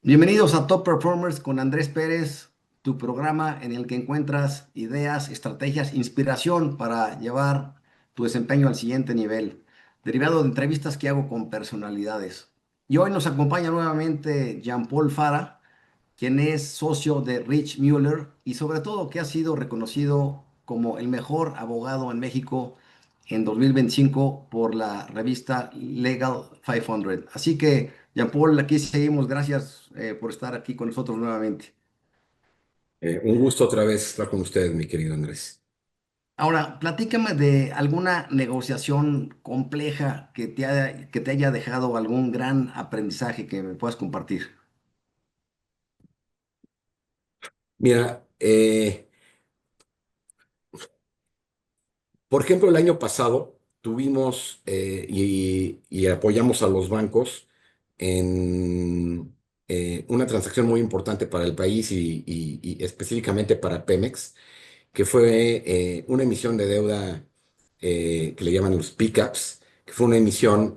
Bienvenidos a Top Performers con Andrés Pérez, tu programa en el que encuentras ideas, estrategias, inspiración para llevar tu desempeño al siguiente nivel, derivado de entrevistas que hago con personalidades. Y hoy nos acompaña nuevamente Jean-Paul Fara, quien es socio de Rich Mueller y sobre todo que ha sido reconocido como el mejor abogado en México en 2025 por la revista Legal 500. Así que, Jean-Paul, aquí seguimos. Gracias por estar aquí con nosotros nuevamente. Un gusto otra vez estar con ustedes, mi querido Andrés. Ahora, platícame de alguna negociación compleja que te haya dejado algún gran aprendizaje que me puedas compartir. Mira, por ejemplo, el año pasado tuvimos y apoyamos a los bancos en una transacción muy importante para el país y específicamente para Pemex, que fue una emisión de deuda que le llaman los pickups, que fue una emisión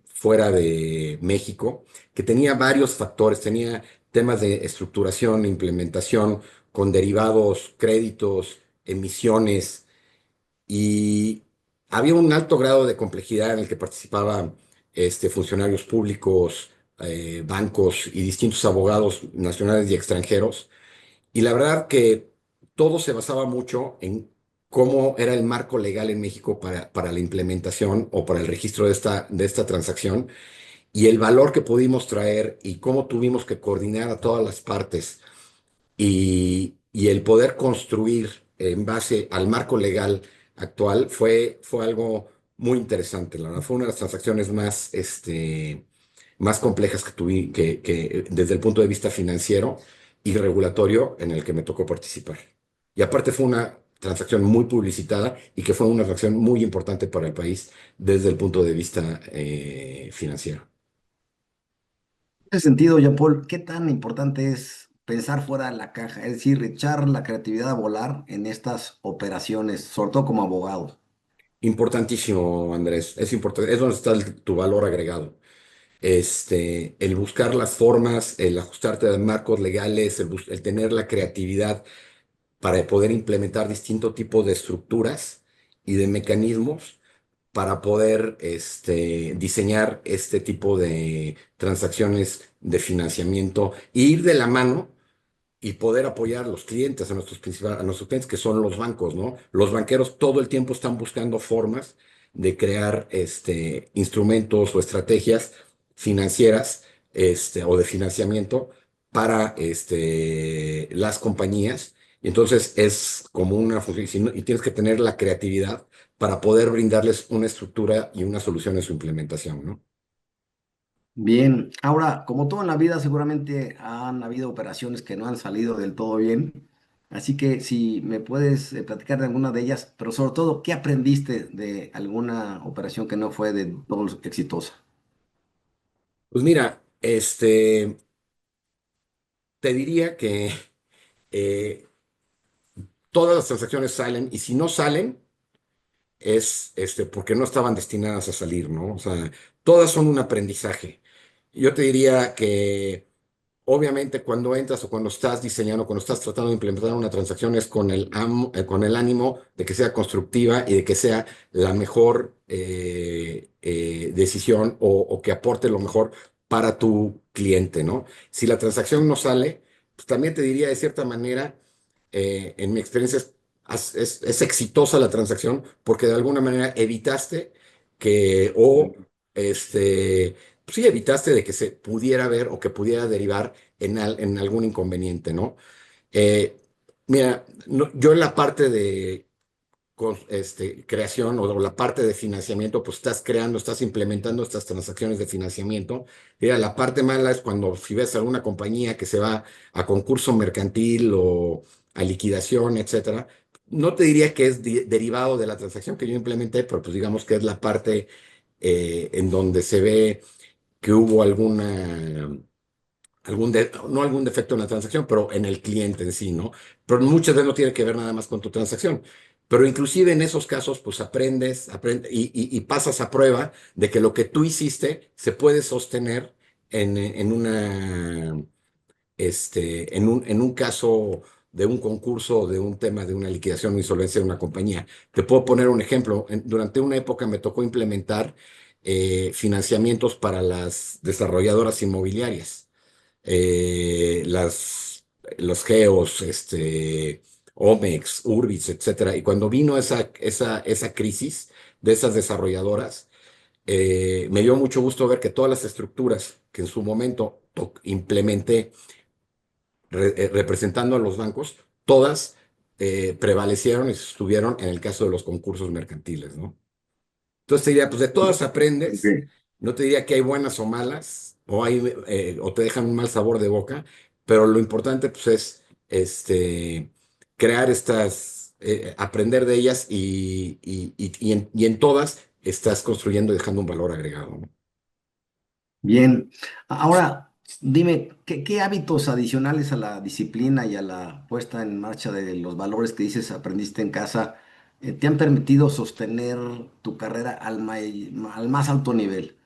fuera de México, que tenía varios factores, tenía temas de estructuración, implementación, con derivados, créditos, emisiones, y había un alto grado de complejidad en el que participaban funcionarios públicos, bancos y distintos abogados nacionales y extranjeros. Y la verdad que todo se basaba mucho en cómo era el marco legal en México para la implementación o para el registro de esta transacción y el valor que pudimos traer y cómo tuvimos que coordinar a todas las partes y el poder construir en base al marco legal actual fue algo muy interesante. La verdad, fue una de las transacciones más complejas que tuve que desde el punto de vista financiero y regulatorio en el que me tocó participar. Y aparte fue una transacción muy publicitada y que fue una transacción muy importante para el país desde el punto de vista financiero. En ese sentido, Jean-Paul, ¿qué tan importante es pensar fuera de la caja? Es decir, echar la creatividad a volar en estas operaciones, sobre todo como abogado. Importantísimo, Andrés. Es importante, es donde está tu valor agregado. El buscar las formas, el ajustarte a marcos legales, el tener la creatividad para poder implementar distintos tipos de estructuras y de mecanismos para poder diseñar este tipo de transacciones de financiamiento e ir de la mano y poder apoyar a los clientes, a nuestros clientes que son los bancos, ¿no? Los banqueros todo el tiempo están buscando formas de crear instrumentos o estrategias financieras o de financiamiento para las compañías. Y entonces es como una función, y tienes que tener la creatividad para poder brindarles una estructura y una solución en su implementación, ¿no? Bien, ahora, como todo en la vida, seguramente han habido operaciones que no han salido del todo bien. Así que si me puedes platicar de alguna de ellas, pero sobre todo, ¿qué aprendiste de alguna operación que no fue de todo exitosa? Pues mira, te diría que eh, todas las transacciones salen y si no salen es porque no estaban destinadas a salir, ¿no? O sea, todas son un aprendizaje. Yo te diría que obviamente cuando entras o cuando estás diseñando, cuando estás tratando de implementar una transacción es con el ánimo de que sea constructiva y de que sea la mejor decisión o que aporte lo mejor para tu cliente, ¿no? Si la transacción no sale, pues también te diría de cierta manera, en mi experiencia es exitosa la transacción porque de alguna manera evitaste que pues sí, evitaste de que se pudiera ver o que pudiera derivar en algún inconveniente, ¿no? Eh, Mira, yo en la parte de creación o la parte de financiamiento, pues estás creando, estás implementando estas transacciones de financiamiento. Mira, la parte mala es cuando si ves alguna compañía que se va a concurso mercantil o a liquidación, etcétera. No te diría que es derivado de la transacción que yo implementé, pero pues digamos que es la parte en donde se ve que hubo no algún defecto en la transacción, pero en el cliente en sí, ¿no? Pero muchas veces no tiene que ver nada más con tu transacción. Pero inclusive en esos casos, pues aprendes y pasas a prueba de que lo que tú hiciste se puede sostener en en un caso de un concurso, de un tema de una liquidación o insolvencia de una compañía. Te puedo poner un ejemplo. Durante una época me tocó implementar financiamientos para las desarrolladoras inmobiliarias, los Geos, Omex, Urbis, etcétera. Y cuando vino esa crisis de esas desarrolladoras, me dio mucho gusto ver que todas las estructuras que en su momento implementé representando a los bancos, todas prevalecieron y estuvieron en el caso de los concursos mercantiles, ¿no? Entonces te diría, pues de todas aprendes, Ok. no te diría que hay buenas o malas, o te dejan un mal sabor de boca, pero lo importante pues es crear aprender de ellas y en todas estás construyendo y dejando un valor agregado, ¿no? Bien. Ahora, dime, ¿qué hábitos adicionales a la disciplina y a la puesta en marcha de los valores que dices aprendiste en casa te han permitido sostener tu carrera al más alto nivel?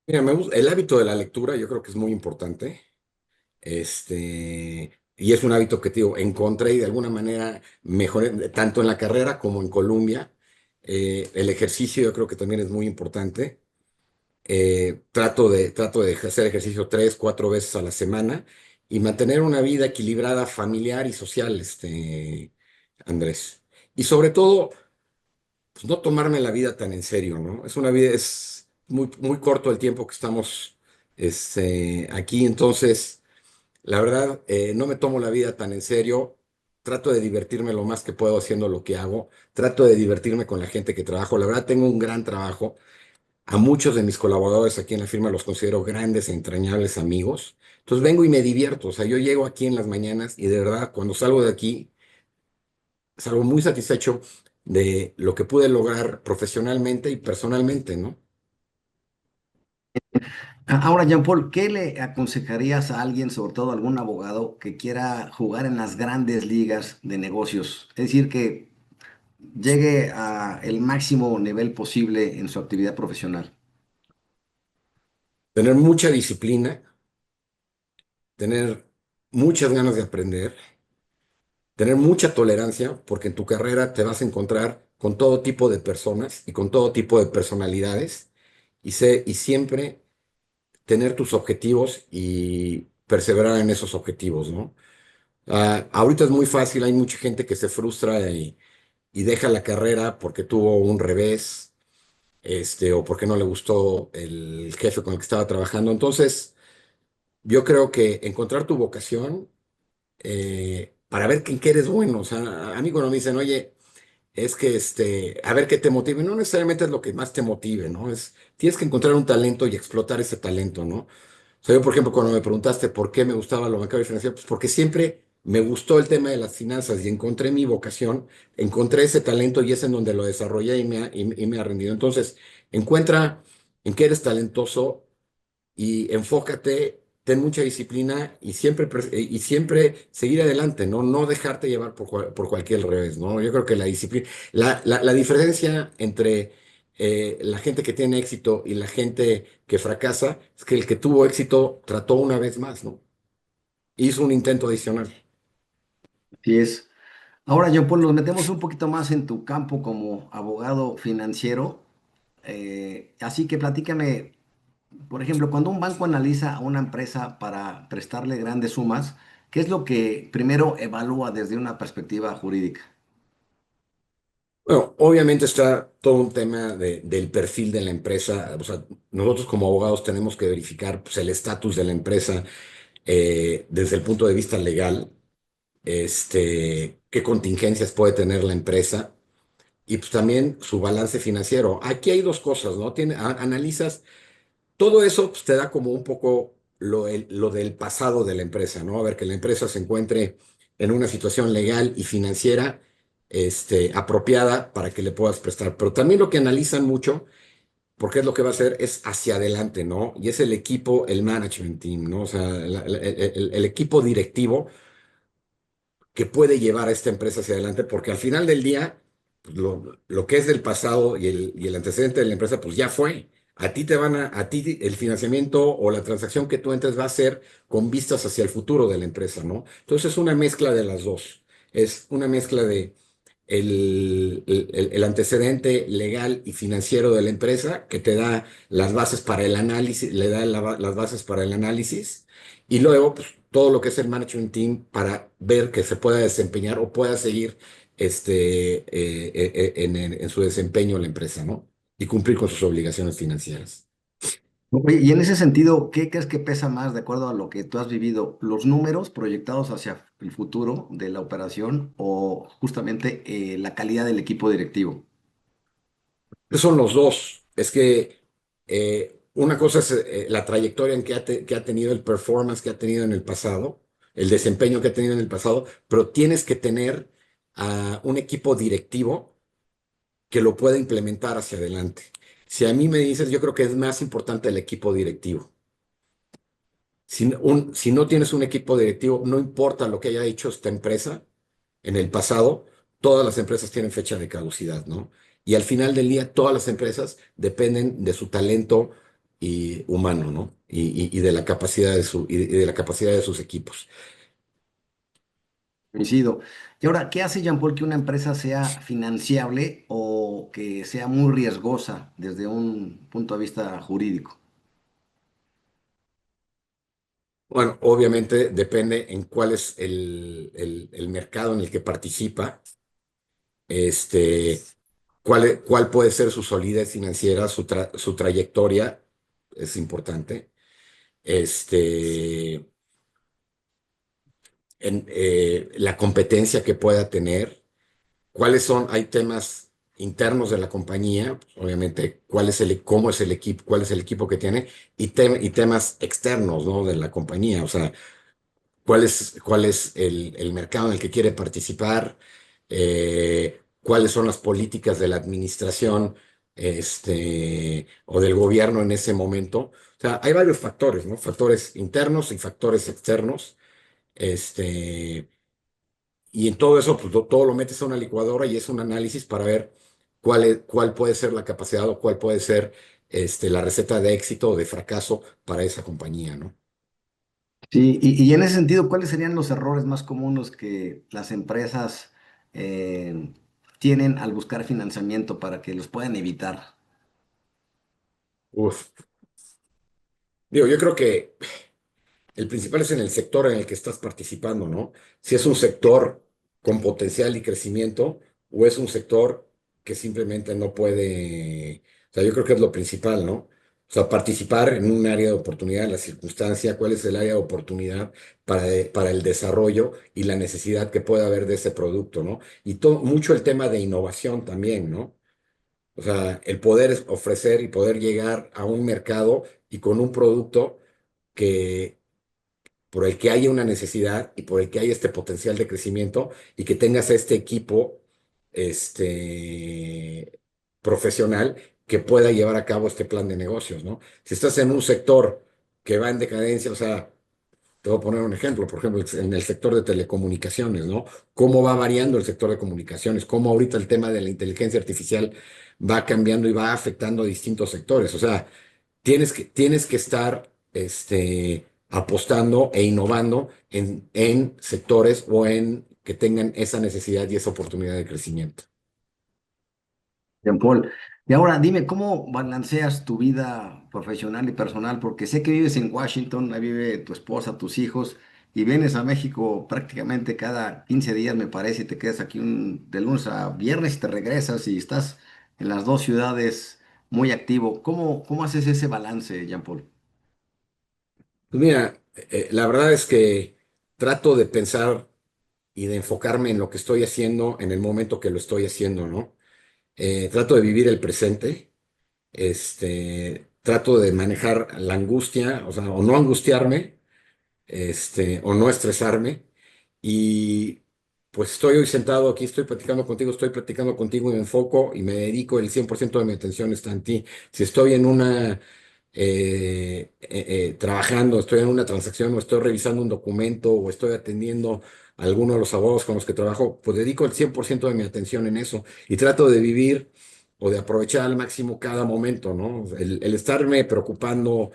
Mira, el hábito de la lectura yo creo que es muy importante. Y es un hábito que, te digo, encontré y de alguna manera mejoré, tanto en la carrera como en Colombia. El ejercicio yo creo que también es muy importante. Trato de hacer ejercicio 3, 4 veces a la semana y mantener una vida equilibrada, familiar y social, Andrés. Y sobre todo, pues, no tomarme la vida tan en serio, ¿no? Es muy, muy corto el tiempo que estamos, aquí, entonces. La verdad, no me tomo la vida tan en serio. Trato de divertirme lo más que puedo haciendo lo que hago. Trato de divertirme con la gente que trabajo. La verdad, tengo un gran trabajo. A muchos de mis colaboradores aquí en la firma los considero grandes e entrañables amigos. Entonces vengo y me divierto. O sea, yo llego aquí en las mañanas y de verdad, cuando salgo de aquí, salgo muy satisfecho de lo que pude lograr profesionalmente y personalmente, ¿no? Ahora, Jean-Paul, ¿qué le aconsejarías a alguien, sobre todo a algún abogado, que quiera jugar en las grandes ligas de negocios? Es decir, que llegue a el máximo nivel posible en su actividad profesional. Tener mucha disciplina, tener muchas ganas de aprender, tener mucha tolerancia, porque en tu carrera te vas a encontrar con todo tipo de personas y con todo tipo de personalidades, y siempre tener tus objetivos y perseverar en esos objetivos, ¿no? Ahorita es muy fácil, hay mucha gente que se frustra y deja la carrera porque tuvo un revés, o porque no le gustó el jefe con el que estaba trabajando. Entonces, yo creo que encontrar tu vocación, para ver en qué eres bueno. O sea, a mí cuando me dicen, oye, es que a ver qué te motive, no necesariamente es lo que más te motive, ¿no? Tienes que encontrar un talento y explotar ese talento, ¿no? O sea, yo, por ejemplo, cuando me preguntaste por qué me gustaba lo bancario y financiero, pues porque siempre me gustó el tema de las finanzas y encontré mi vocación, encontré ese talento y es en donde lo desarrollé y me ha rendido. Entonces, encuentra en qué eres talentoso y enfócate, ten mucha disciplina y siempre seguir adelante, ¿no? No dejarte llevar por cualquier revés, ¿no? Yo creo que la disciplina, la diferencia entre la gente que tiene éxito y la gente que fracasa es que el que tuvo éxito trató una vez más, ¿no? Hizo un intento adicional. Así es. Ahora, Jean-Paul, nos metemos un poquito más en tu campo como abogado financiero. Así que platícame, por ejemplo, cuando un banco analiza a una empresa para prestarle grandes sumas, ¿qué es lo que primero evalúa desde una perspectiva jurídica? Bueno, obviamente está todo un tema del perfil de la empresa. O sea, nosotros como abogados tenemos que verificar, pues, el estatus de la empresa, desde el punto de vista legal, qué contingencias puede tener la empresa y pues también su balance financiero. Aquí hay dos cosas, ¿no? Analizas todo eso, pues te da como un poco lo del pasado de la empresa, ¿no? A ver, que la empresa se encuentre en una situación legal y financiera, apropiada para que le puedas prestar. Pero también lo que analizan mucho, porque es lo que va a hacer, es hacia adelante, ¿no? Y es el equipo, el management team, ¿no? O sea, el equipo directivo que puede llevar a esta empresa hacia adelante, porque al final del día, pues, lo que es del pasado y el antecedente de la empresa, pues ya fue. a ti el financiamiento o la transacción que tú entres va a ser con vistas hacia el futuro de la empresa, ¿no? Entonces es una mezcla de las dos. Es una mezcla de el antecedente legal y financiero de la empresa que te da las bases para el análisis, le da las bases para el análisis y luego pues, todo lo que es el management team para ver que se pueda desempeñar o pueda seguir en su desempeño la empresa, ¿no? Y cumplir con sus obligaciones financieras. Oye, y en ese sentido, ¿qué crees que pesa más de acuerdo a lo que tú has vivido? ¿Los números proyectados hacia el futuro de la operación o justamente la calidad del equipo directivo? Esos son los dos. Es que una cosa es la trayectoria en que ha tenido, el performance que ha tenido en el pasado, el desempeño que ha tenido en el pasado, pero tienes que tener a un equipo directivo que lo pueda implementar hacia adelante. Si a mí me dices, yo creo que es más importante el equipo directivo. Si no tienes un equipo directivo, no importa lo que haya hecho esta empresa en el pasado, todas las empresas tienen fecha de caducidad, ¿no? Y al final del día, todas las empresas dependen de su talento humano, ¿no? Y de la capacidad y de la capacidad de sus equipos. Coincido. Y ahora, ¿qué hace Jean Paul que una empresa sea financiable o que sea muy riesgosa desde un punto de vista jurídico? Bueno, obviamente depende en cuál es el mercado en el que participa, este, cuál puede ser su solidez financiera, su trayectoria, es importante. Este, la competencia que pueda tener, hay temas internos de la compañía, pues, obviamente, cómo es el equipo, cuál es el equipo que tiene, y temas externos, ¿no? De la compañía, o sea, cuál es el mercado en el que quiere participar, cuáles son las políticas de la administración, o del gobierno en ese momento. O sea, hay varios factores, ¿no? Factores internos y factores externos. Este, y en todo eso, pues todo lo metes a una licuadora y es un análisis para ver cuál puede ser la capacidad o cuál puede ser la receta de éxito o de fracaso para esa compañía, ¿no? Sí, y en ese sentido, ¿cuáles serían los errores más comunes que las empresas eh, tienen al buscar financiamiento para que los puedan evitar? Uf. Digo, yo creo que el principal es en el sector en el que estás participando, ¿no? Si es un sector con potencial y crecimiento o es un sector que simplemente no puede, o sea, yo creo que es lo principal, ¿no? O sea, participar en un área de oportunidad, la circunstancia, cuál es el área de oportunidad para el desarrollo y la necesidad que pueda haber de ese producto, ¿no? Y mucho el tema de innovación también, ¿no? O sea, el poder ofrecer y poder llegar a un mercado y con un producto que por el que haya una necesidad y por el que haya este potencial de crecimiento y que tengas a este equipo este, profesional que pueda llevar a cabo este plan de negocios, ¿no? Si estás en un sector que va en decadencia, o sea, te voy a poner un ejemplo, por ejemplo, en el sector de telecomunicaciones, ¿no? ¿Cómo va variando el sector de comunicaciones? ¿Cómo ahorita el tema de la inteligencia artificial va cambiando y va afectando a distintos sectores? O sea, tienes que estar apostando e innovando en sectores o en que tengan esa necesidad y esa oportunidad de crecimiento. Jean Paul. Y ahora dime, ¿cómo balanceas tu vida profesional y personal? Porque sé que vives en Washington, ahí vive tu esposa, tus hijos, y vienes a México prácticamente cada 15 días, me parece, y te quedas aquí de lunes a viernes y te regresas y estás en las dos ciudades muy activo. ¿Cómo haces ese balance, Jean Paul? Pues mira, la verdad es que trato de pensar y de enfocarme en lo que estoy haciendo en el momento que lo estoy haciendo, ¿no? Trato de vivir el presente, trato de manejar la angustia, o sea, o no angustiarme, o no estresarme. Y pues estoy hoy sentado aquí, estoy platicando contigo y me enfoco y me dedico el 100% de mi atención está en ti. Si estoy en trabajando, estoy en una transacción o estoy revisando un documento o estoy atendiendo a alguno de los abogados con los que trabajo, pues dedico el 100% de mi atención en eso y trato de vivir o de aprovechar al máximo cada momento, ¿no? El estarme preocupando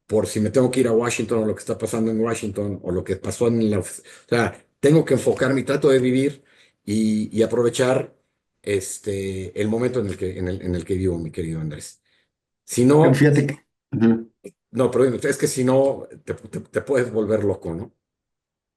por si me tengo que ir a Washington o lo que está pasando en Washington o lo que pasó en o sea, tengo que enfocarme y trato de vivir y aprovechar el momento en el que vivo, mi querido Andrés. Si no, Fíjate que... Ujú. no, pero es que si no, te puedes volver loco, ¿no?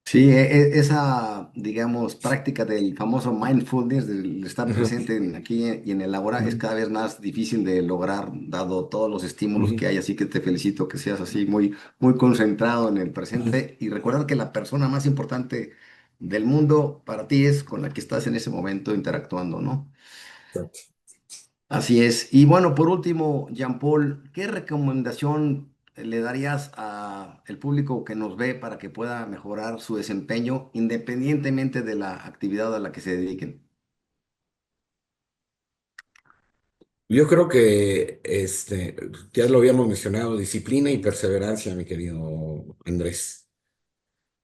Sí, esa, digamos, práctica del famoso mindfulness, del estar Ujú, presente aquí y en el ahora, es ujú, cada vez más difícil de lograr, dado todos los estímulos ujú. que hay. Así que te felicito que seas así muy, muy concentrado en el presente y recordar que la persona más importante del mundo para ti es con la que estás en ese momento interactuando, ¿no? Exacto. Así es. Y bueno, por último, Jean Paul, ¿qué recomendación le darías al público que nos ve para que pueda mejorar su desempeño independientemente de la actividad a la que se dediquen? Yo creo que ya lo habíamos mencionado, disciplina y perseverancia, mi querido Andrés.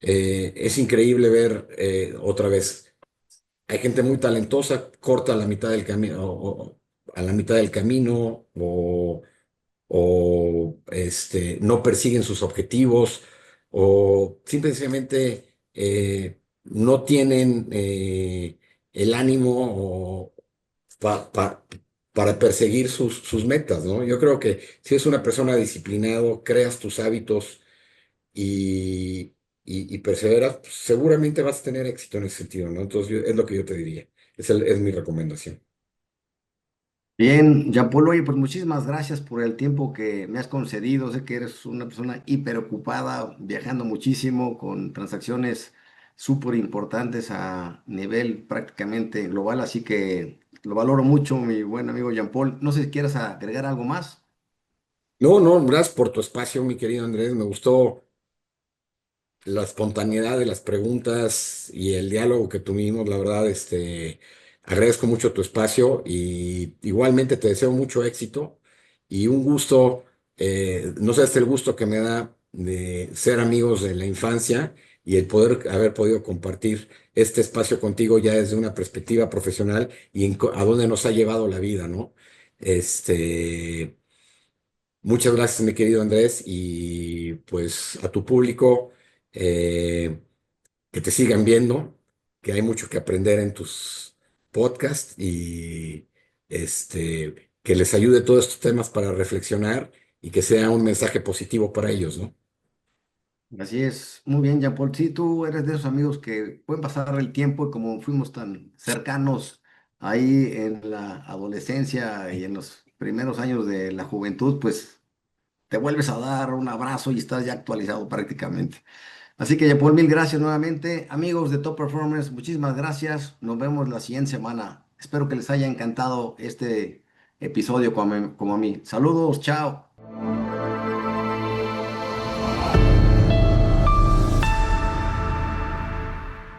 Es increíble ver otra vez, hay gente muy talentosa, corta a la mitad del camino, a la mitad del camino, no persiguen sus objetivos, o simplemente no tienen el ánimo para perseguir sus metas, ¿no? Yo creo que si es una persona disciplinado, creas tus hábitos y, y perseveras, pues, seguramente vas a tener éxito en ese sentido, ¿no? Entonces, es lo que yo te diría. Es mi recomendación. Bien, Jean Paul, oye, pues muchísimas gracias por el tiempo que me has concedido. Sé que eres una persona hiper ocupada, viajando muchísimo, con transacciones súper importantes a nivel prácticamente global, así que lo valoro mucho, mi buen amigo Jean Paul. No sé si quieres agregar algo más. No, no, gracias por tu espacio, mi querido Andrés. Me gustó la espontaneidad de las preguntas y el diálogo que tuvimos, la verdad, agradezco mucho tu espacio y igualmente te deseo mucho éxito y un gusto, no sé, el gusto que me da de ser amigos de la infancia y el poder haber podido compartir este espacio contigo ya desde una perspectiva profesional y a dónde nos ha llevado la vida, ¿no? Este, Muchas gracias, mi querido Andrés, y pues a tu público, eh, que te sigan viendo, que hay mucho que aprender en tus podcasts y que les ayude todos estos temas para reflexionar y que sea un mensaje positivo para ellos, ¿no? Así es, muy bien, Jean Paul. Sí, tú eres de esos amigos que pueden pasar el tiempo y como fuimos tan cercanos ahí en la adolescencia y en los primeros años de la juventud, pues te vuelves a dar un abrazo y estás ya actualizado prácticamente. Así que, Jean Paul, mil gracias nuevamente. Amigos de Top Performance, muchísimas gracias. Nos vemos la siguiente semana. Espero que les haya encantado este episodio como a mí. Saludos, chao.